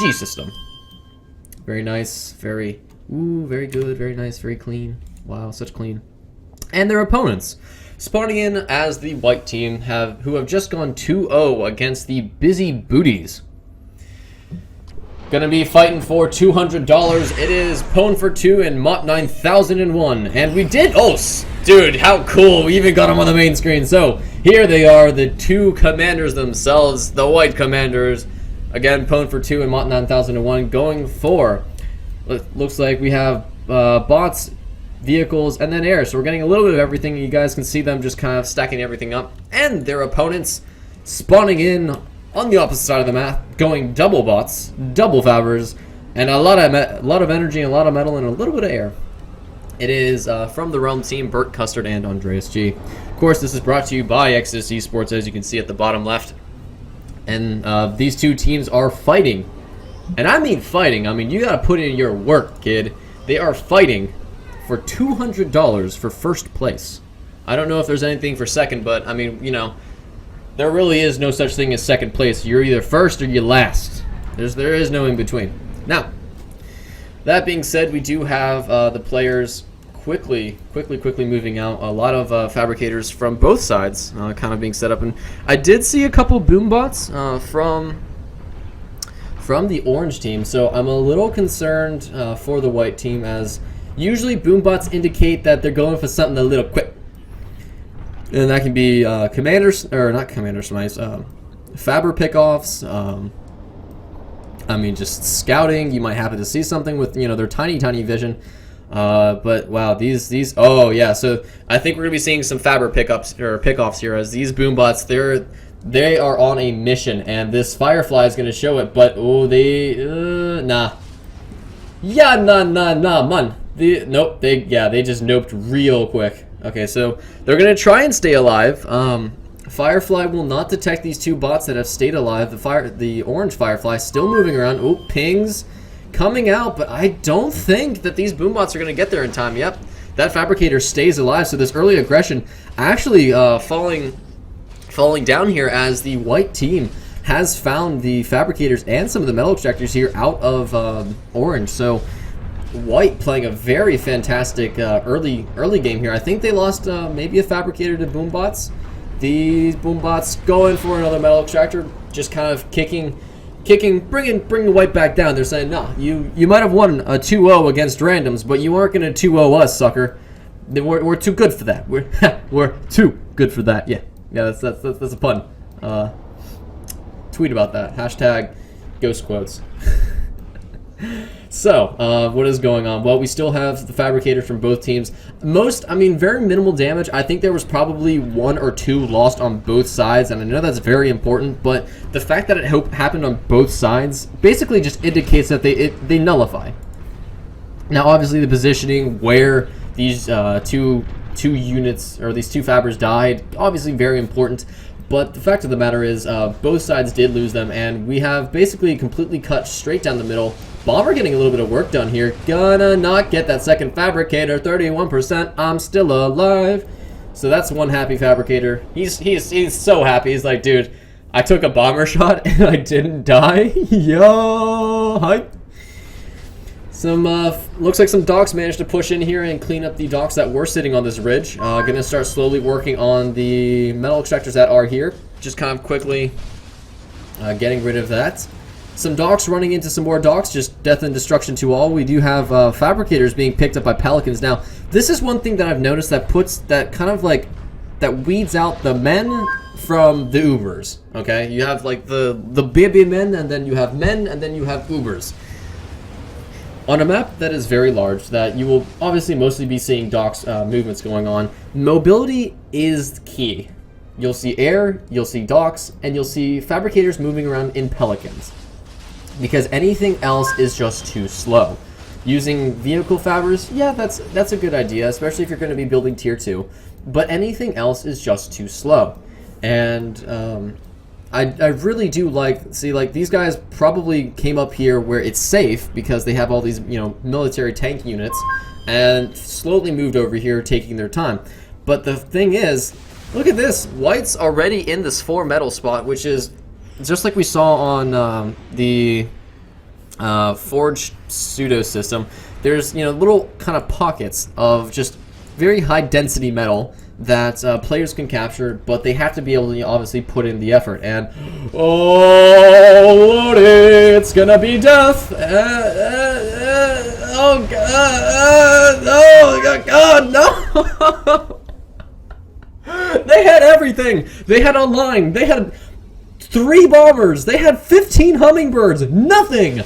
G system. Very nice, very good, very nice, very clean. Wow, such clean. And their opponents, spawning in as the white team, who have just gone 2-0 against the Busy Booties. Gonna be fighting for $200. It is Pwn for 2 and Mott 9001. And we did, dude, how cool. We even got them on the main screen. So here they are, the two commanders themselves, the white commanders. Again, Pwn for 2 and Mott 9001 going for, looks like we have bots, vehicles, and then air. So we're getting a little bit of everything. You guys can see them just kind of stacking everything up. And their opponents spawning in on the opposite side of the map, going double bots, double fabbers, and a lot of energy, a lot of metal, and a little bit of air. It is from the Realm team, Bert Custard and Andreas G. Of course, this is brought to you by Exodus eSports, as you can see at the bottom left. And these two teams are fighting. And I mean fighting. I mean, you gotta put in your work, kid. They are fighting for $200 for first place. I don't know if there's anything for second, but I mean, you know, there really is no such thing as second place. You're either first or you last. There is no in between. Now, that being said, we do have the players quickly moving out. A lot of fabricators from both sides kind of being set up, and I did see a couple boom bots from the orange team. So I'm a little concerned for the white team, as usually boom bots indicate that they're going for something a little quick. And that can be Fabber pickoffs. I mean, just scouting. You might happen to see something with, you know, their tiny vision. But wow, these. Oh yeah. So I think we're gonna be seeing some Fabber pickoffs here, as these boom bots, they are on a mission, and this Firefly is gonna show it. But nah. Yeah, nah, man. They just noped real quick. Okay, so they're going to try and stay alive. Firefly will not detect these two bots that have stayed alive. The orange Firefly still moving around. Oh, pings coming out, but I don't think that these boom bots are going to get there in time. Yep, that fabricator stays alive, so this early aggression actually falling down here, as the white team has found the fabricators and some of the metal extractors here out of orange. So white playing a very fantastic early game here. I think they lost maybe a fabricator to boom bots. These boom bots going for another metal extractor, just kind of kicking, bringing the white back down. They're saying, no, you might have won a 2-0 against randoms, but you aren't going to 2-0 us, sucker. We're too good for that. We're too good for that. Yeah, that's a pun. Tweet about that. Hashtag ghost quotes. So, what is going on? Well, we still have the fabricators from both teams. Very minimal damage. I think there was probably 1 or 2 lost on both sides, and I know that's very important, but the fact that it happened on both sides basically just indicates that they nullify. Now, obviously, the positioning where these two units, or these two fabbers died, obviously very important. But the fact of the matter is, both sides did lose them, and we have basically completely cut straight down the middle. Bomber getting a little bit of work done here. Gonna not get that second fabricator. 31%. I'm still alive. So that's one happy fabricator. He's so happy. He's like, dude, I took a bomber shot and I didn't die. Yo, hype. Looks like some docks managed to push in here and clean up the docks that were sitting on this ridge. Gonna start slowly working on the metal extractors that are here. Just kind of quickly getting rid of that. Some docks running into some more docks, just death and destruction to all. We do have fabricators being picked up by pelicans. Now, this is one thing that I've noticed that that weeds out the men from the Ubers. Okay, you have like the baby men, and then you have men, and then you have Ubers. On a map that is very large, that you will obviously mostly be seeing docks movements going on, mobility is key. You'll see air, you'll see docks, and you'll see fabricators moving around in pelicans, because anything else is just too slow. Using vehicle fabbers, yeah, that's a good idea, especially if you're going to be building tier 2, but anything else is just too slow. And I really do like these guys probably came up here where it's safe, because they have all these, you know, military tank units, and slowly moved over here taking their time. But the thing is, look at this, white's already in this 4 metal spot, which is just like we saw on the forged pseudo system, there's little kind of pockets of just very high density metal that players can capture, but they have to be able to obviously put in the effort. And oh lordy, it's gonna be death. Oh god, no. They had everything. They had online. They had 3 bombers. They had 15 hummingbirds. Nothing.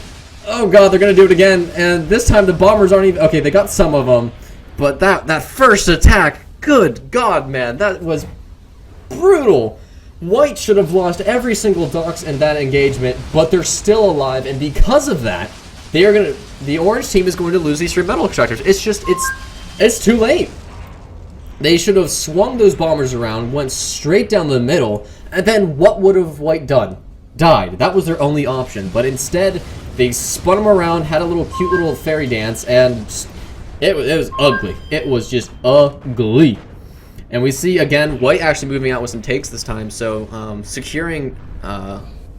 Oh god, they're gonna do it again. And this time the bombers aren't even... Okay, they got some of them. But that first attack, good god, man, that was brutal. White should have lost every single Dox in that engagement, but they're still alive. And because of that, the orange team is going to lose these 3 metal extractors. It's too late. They should have swung those bombers around, went straight down the middle, and then what would have White done? Died. That was their only option. But instead, they spun them around, had a little cute little fairy dance, and it was ugly. It was just ugly. And we see, again, White actually moving out with some takes this time, so securing...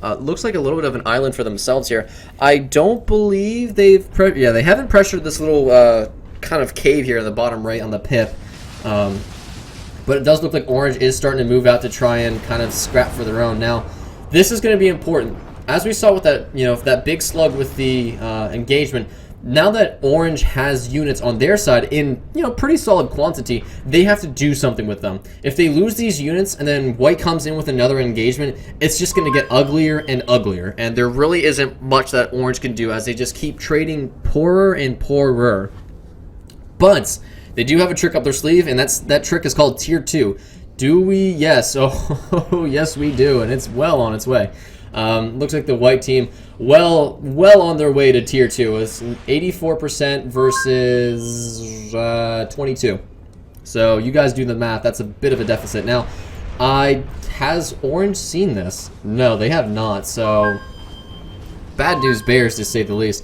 looks like a little bit of an island for themselves here. I don't believe they haven't pressured this little kind of cave here in the bottom right on the pip. But it does look like Orange is starting to move out to try and kind of scrap for their own. Now, this is going to be important. As we saw with that, that big slug with the engagement, now that Orange has units on their side in, pretty solid quantity, they have to do something with them. If they lose these units and then White comes in with another engagement, it's just going to get uglier and uglier. And there really isn't much that Orange can do as they just keep trading poorer and poorer. But they do have a trick up their sleeve, and that trick is called Tier 2. Do we? Yes. Oh, yes, we do, and it's well on its way. Looks like the White team well on their way to Tier 2. It's 84% versus 22. So you guys do the math. That's a bit of a deficit. Now, has Orange seen this? No, they have not. So bad news bears, to say the least.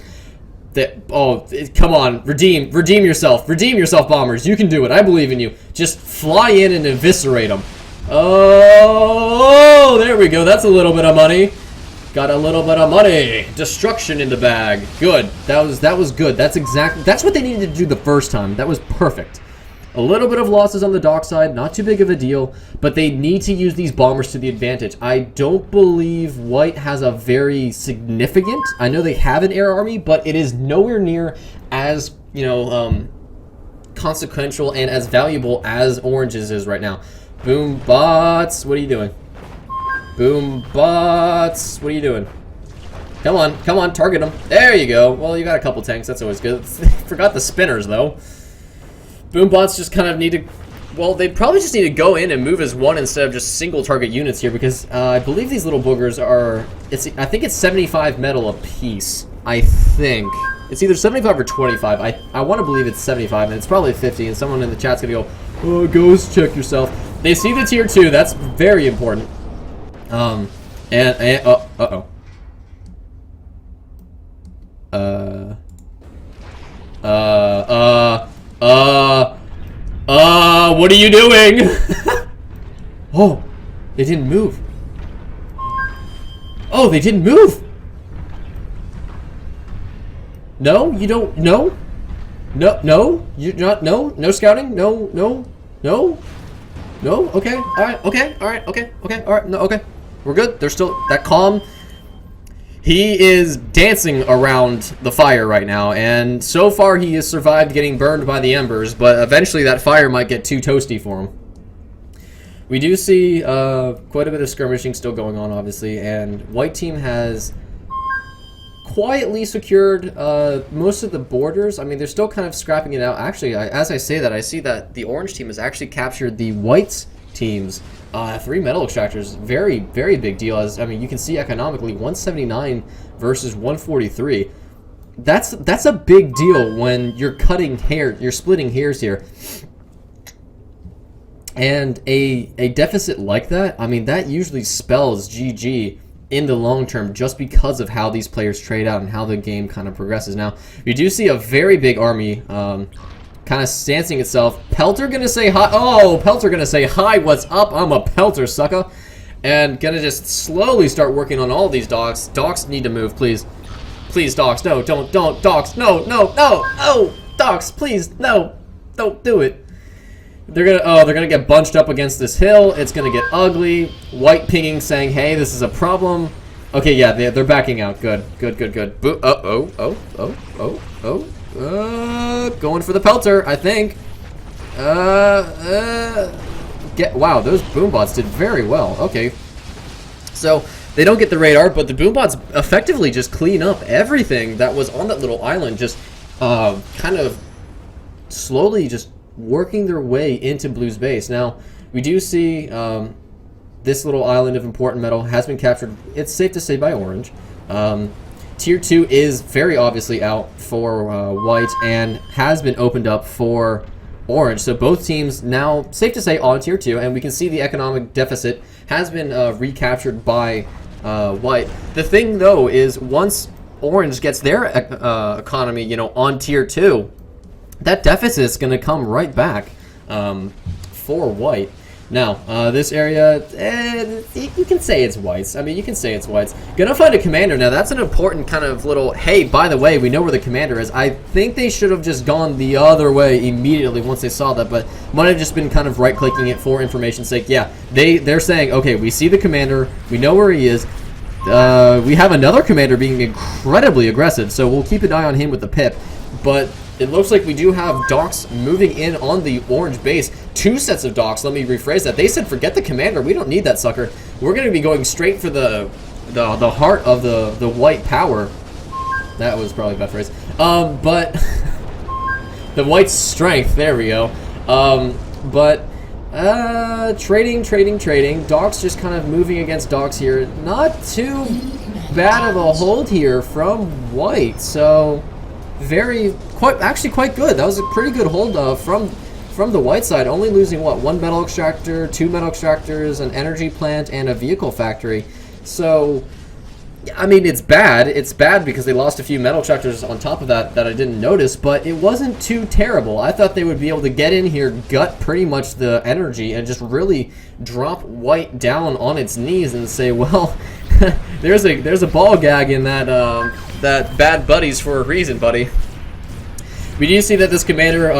Come on, redeem yourself, bombers. You can do it. I believe in you. Just fly in and eviscerate them. Oh, there we go. That's a little bit of money. Got a little bit of money. Destruction in the bag. Good. That was good. That's what they needed to do the first time. That was perfect. A little bit of losses on the dock side, not too big of a deal, but they need to use these bombers to the advantage. I don't believe White has a very significant... I know they have an air army, but it is nowhere near as, consequential and as valuable as Orange's is right now. Boom bots, what are you doing? Boom bots, what are you doing? Come on, target them. There you go. Well, you got a couple tanks, that's always good. Forgot the spinners, though. Boombots just kind of need to... Well, they probably just need to go in and move as one instead of just single target units here, because I believe these little boogers are... I think it's 75 metal a piece. I think. It's either 75 or 25. I want to believe it's 75, and it's probably 50, and someone in the chat's going to go, oh, ghost check yourself. They see the Tier 2. That's very important. What are you doing? Oh, they didn't move. Oh, they didn't move. No, you don't. No, you're not. No scouting. No. Okay. All right. Okay. All right. No. Okay. We're good. They're still that calm. He is dancing around the fire right now, and so far he has survived getting burned by the embers, but eventually that fire might get too toasty for him. We do see quite a bit of skirmishing still going on, obviously, and White team has quietly secured most of the borders. I mean, they're still kind of scrapping it out. Actually, as I say that, I see that the Orange team has actually captured the White team's 3 metal extractors. Very, very big deal. As I mean, you can see economically, 179 versus 143. That's a big deal when you're cutting hair, you're splitting hairs here. And a deficit like that, I mean, that usually spells GG in the long term, just because of how these players trade out and how the game kind of progresses. Now, we do see a very big army kind of stancing itself. Pelter gonna say hi. Oh, Pelter gonna say hi. What's up? I'm a Pelter, sucker. And gonna just slowly start working on all these docks. Docks need to move, please. Please, Docs, no, don't, Docs, no, Docs, please, no, don't do it. They're gonna get bunched up against this hill. It's gonna get ugly. White pinging saying, hey, this is a problem. Okay, yeah, they're backing out. Good. Going for the pelter, I think. Wow, those boombots did very well. Okay. So, they don't get the radar, but the boombots effectively just clean up everything that was on that little island, just kind of slowly just working their way into Blue's base. Now, we do see this little island of important metal has been captured, it's safe to say, by Orange. Tier 2 is very obviously out for White and has been opened up for Orange. So both teams now, safe to say, on Tier 2, and we can see the economic deficit has been recaptured by White. The thing, though, is once Orange gets their economy, you know, on Tier 2, that deficit is going to come right back for White. Now, this area, you can say it's White's. I mean, you can say it's White's. Gonna find a commander. Now, that's an important kind of little, hey, by the way, we know where the commander is. I think they should have just gone the other way immediately once they saw that, but might have just been kind of right-clicking it for information's sake. Yeah, they're saying, okay, we see the commander. We know where he is. We have another commander being incredibly aggressive, so we'll keep an eye on him with the pip. But it looks like we do have Docs moving in on the Orange base. 2 sets of Docs, let me rephrase that. They said, forget the commander, we don't need that sucker. We're going to be going straight for the heart of the White power. That was probably a bad phrase. But the White's strength, there we go. Trading. Docs just kind of moving against Docs here. Not too bad of a hold here from White, so actually quite good. That was a pretty good hold from the White side, only losing what, 1 metal extractor, 2 metal extractors, an energy plant, and a vehicle factory. So, I mean, it's bad. It's bad because they lost a few metal extractors on top of that I didn't notice, but it wasn't too terrible. I thought they would be able to get in here, gut pretty much the energy, and just really drop White down on its knees and say, well, there's a ball gag in that bad buddies for a reason, buddy. We do see that this commander,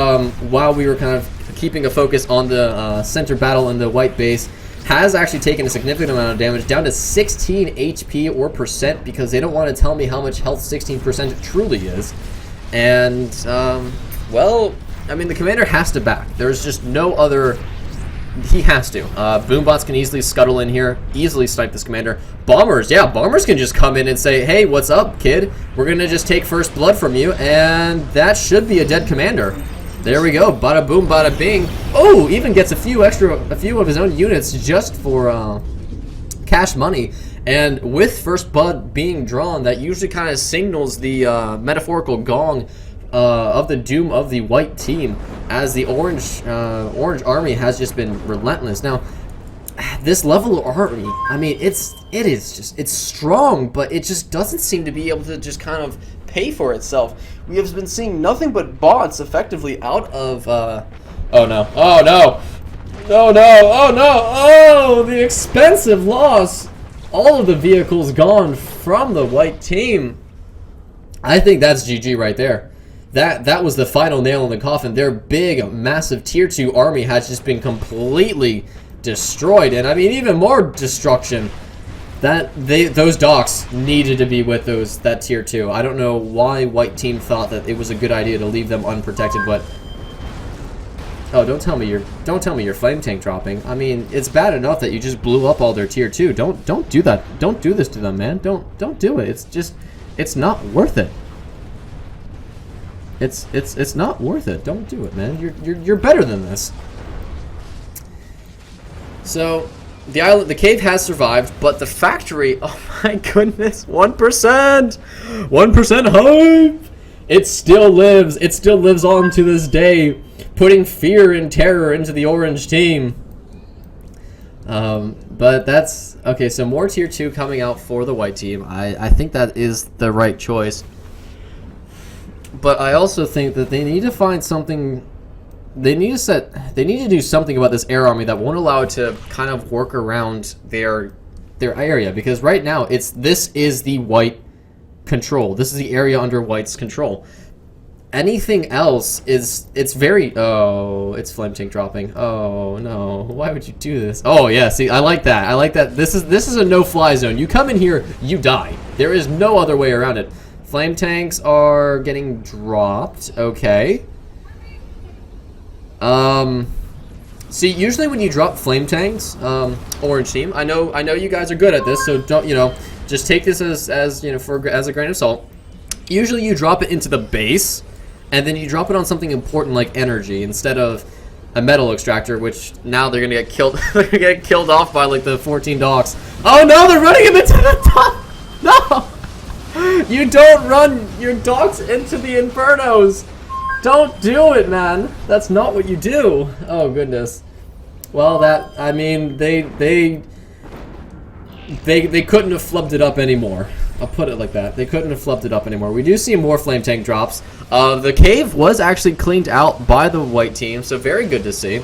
while we were kind of keeping a focus on the center battle in the White base, has actually taken a significant amount of damage, down to 16 HP or percent, because they don't want to tell me how much health 16% truly is. And, well, I mean, the commander has to back. There's just no other... He has to. Boombots can easily scuttle in here, easily snipe this commander. Bombers, yeah, bombers can just come in and say, hey, what's up, kid? We're going to just take first blood from you, and that should be a dead commander. There we go. Bada boom, bada bing. Oh, even gets a few of his own units just for cash money. And with first blood being drawn, that usually kind of signals the metaphorical gong of the doom of the White team, as the orange army has just been relentless. Now, this level of army, I mean, it's strong, but it just doesn't seem to be able to just kind of pay for itself. We have been seeing nothing but bots effectively out of oh no, the expensive loss. All of the vehicles gone from the White team. I think that's GG right there. That was the final nail in the coffin. Their big, massive Tier 2 army has just been completely destroyed. And I mean, even more destruction. Those Docs needed to be with that Tier 2. I don't know why White team thought that it was a good idea to leave them unprotected, but... Oh, don't tell me you're flame tank dropping. I mean, it's bad enough that you just blew up all their Tier 2. Don't do that. Don't do this to them, man. Don't do it. It's not worth it. It's not worth it. Don't do it, man. You're better than this. So, the cave has survived, but the factory, oh my goodness, 1%! 1% hype! It still lives. It still lives on to this day, putting fear and terror into the orange team. But that's, okay, so more Tier 2 coming out for the White team. I think that is the right choice. But I also think that they need to find something. They need to do something about this air army that won't allow it to kind of work around their area, because right now this is the White control. This is the area under white's control. Anything else is, it's very, oh, it's flame tank dropping. Oh no, why would you do this? Oh yeah, see, I like that. I like that. This is a no-fly zone. You come in here, you die. There is no other way around it. Flame tanks are getting dropped. Okay. See, usually when you drop flame tanks, orange team, I know you guys are good at this, so don't, you know, just take this as you know, as a grain of salt. Usually you drop it into the base, and then you drop it on something important like energy instead of a metal extractor, which now they're gonna get killed. They're gonna get killed off by like the 14 docks. Oh no, they're running him into the top. No, you don't run your docks into the infernos. Don't do it, man. That's not what you do. Oh goodness. Well, that, I mean, they couldn't have flubbed it up anymore. I'll put it like that. They couldn't have flubbed it up anymore. We do see more flame tank drops. The cave was actually cleaned out by the white team, so very good to see.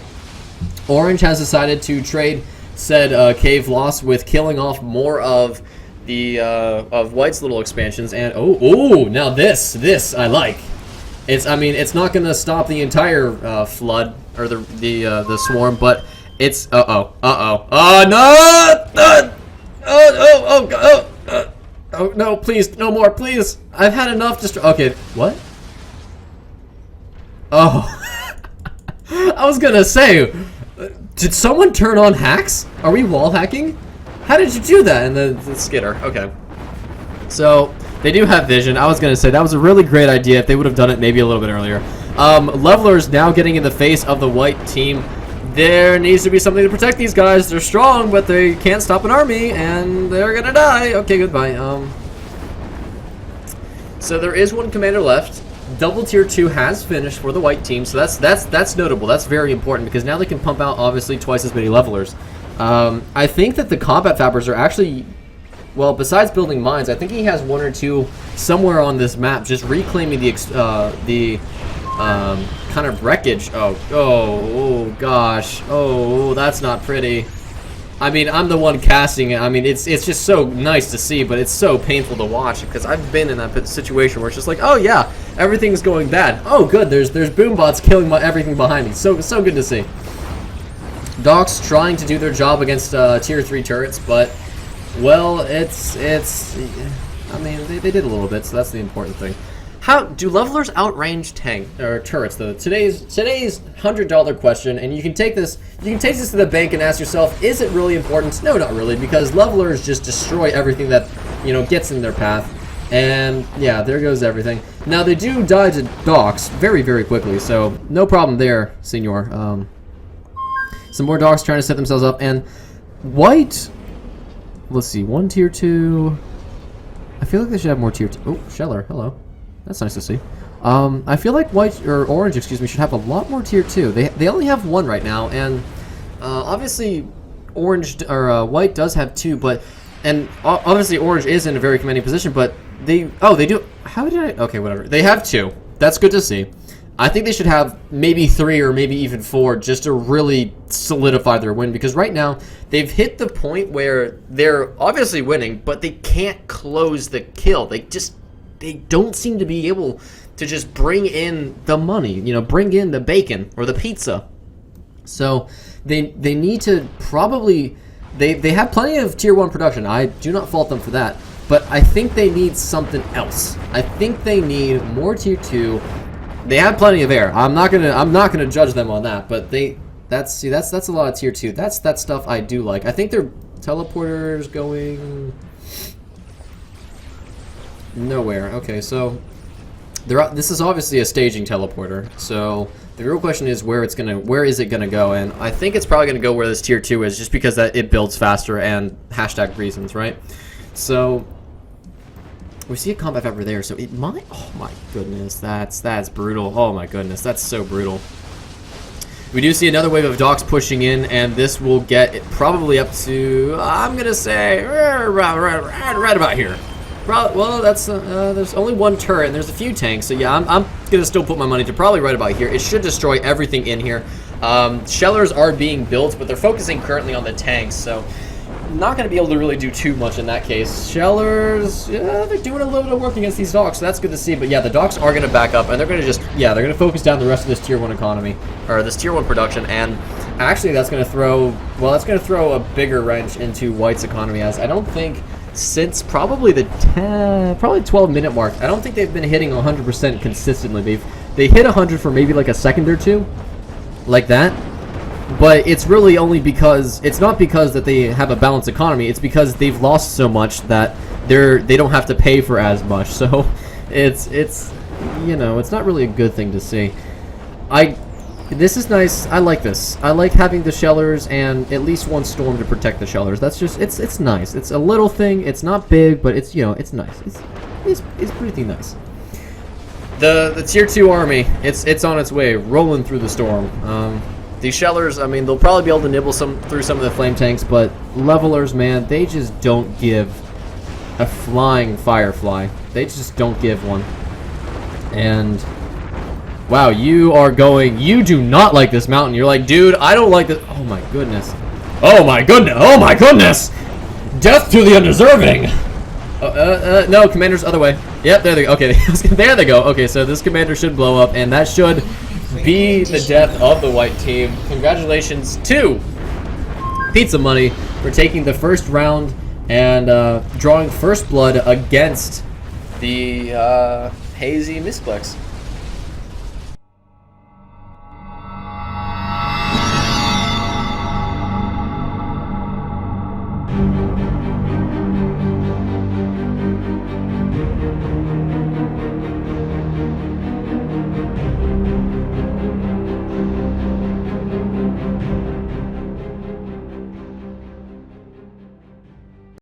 Orange has decided to trade said cave loss with killing off more of the of white's little expansions. And oh, now this I like. I mean, it's not gonna stop the entire flood or the swarm, but it's oh no. Oh no, please, no more, please. I've had enough. Just okay. What? Oh, I was gonna say, did someone turn on hacks? Are we wall hacking? How did you do that? And the skitter. Okay. So they do have vision. I was gonna say that was a really great idea if they would have done it maybe a little bit earlier. Levelers now getting in the face of the white team. There needs to be something to protect these guys. They're strong, but they can't stop an army, and they're gonna die. Okay, goodbye. So there is one commander left. Double tier 2 has finished for the white team, so that's notable. That's very important because now they can pump out obviously twice as many levelers. I think that the combat fabbers are actually, well, besides building mines, I think he has one or two somewhere on this map just reclaiming the kind of wreckage. Oh gosh. Oh, that's not pretty. I mean, I'm the one casting it. I mean, it's just so nice to see, but it's so painful to watch because I've been in that situation where it's just like, oh yeah, everything's going bad. Oh good, there's boombots killing everything behind me. So good to see. Docs trying to do their job against tier 3 turrets, but well, it's I mean, they did a little bit, so that's the important thing. How do levelers outrange tank or turrets though? Today's $100 question, and you can take this to the bank and ask yourself, is it really important? No, not really, because levelers just destroy everything that, you know, gets in their path. And yeah, there goes everything. Now they do die to docks very, very quickly, so no problem there, senor. Some more docks trying to set themselves up, and white, let's see, 1 tier 2. I feel like they should have more tier 2. Oh, Sheller, hello. That's nice to see. I feel like white, or orange, excuse me, should have a lot more tier 2. They only have 1 right now, and obviously orange or white does have 2, but obviously orange is in a very commanding position, but they do. How did I? Okay, whatever. They have 2. That's good to see. I think they should have maybe 3 or maybe even 4 just to really solidify their win, because right now they've hit the point where they're obviously winning, but they can't close the kill. They don't seem to be able to just bring in the money, you know, bring in the bacon or the pizza. So they need to probably, they have plenty of tier 1 production. I do not fault them for that, but I think they need something else. I think they need more tier 2. They have plenty of air. I'm not gonna judge them on that, but that's a lot of tier 2. That's stuff I do like. I think their teleporters going nowhere. Okay, so this is obviously a staging teleporter. So the real question is where is it gonna go? And I think it's probably gonna go where this tier 2 is, just because that it builds faster and hashtag reasons, right? So we see a combat fabber there, so it might. Oh my goodness, that's brutal. Oh my goodness, that's so brutal. We do see another wave of docks pushing in, and this will get it probably up to, I'm gonna say right about here. Well, that's there's only 1 turret and there's a few tanks, so yeah, I'm gonna still put my money to probably right about here. It should destroy everything in here. Shellers are being built, but they're focusing currently on the tanks, so not going to be able to really do too much in that case. Shellers, yeah, they're doing a little bit of work against these docks, so that's good to see. But yeah, the docks are going to back up, and they're going to just, yeah, they're going to focus down the rest of this tier 1 economy, or this tier 1 production, and actually that's going to throw, well, that's going to throw a bigger wrench into White's economy, as I don't think, since probably the 12-minute mark, I don't think they've been hitting 100% consistently. They hit 100 for maybe like a second or two, like that. But it's really only because, it's not because that they have a balanced economy, it's because they've lost so much that they don't have to pay for as much. So it's you know, it's not really a good thing to see. This is nice. I like this. I like having the shellers and at least one storm to protect the shellers. That's just, it's nice. It's a little thing. It's not big, but it's, you know, it's nice. It's pretty nice. The tier 2 army, it's on its way, rolling through the storm. These shellers, I mean, they'll probably be able to nibble through some of the flame tanks, but levelers, man, they just don't give a flying firefly. They just don't give one. And wow, you do not like this mountain. You're like, dude, I don't like this. Oh my goodness. Oh my goodness. Oh my goodness. Death to the undeserving. No, commander's other way. Yep, there they go. Okay, there they go. Okay, so this commander should blow up, and that should be the death of the white team. Congratulations to Pizza Money for taking the first round and drawing first blood against the Hazy Misclicks.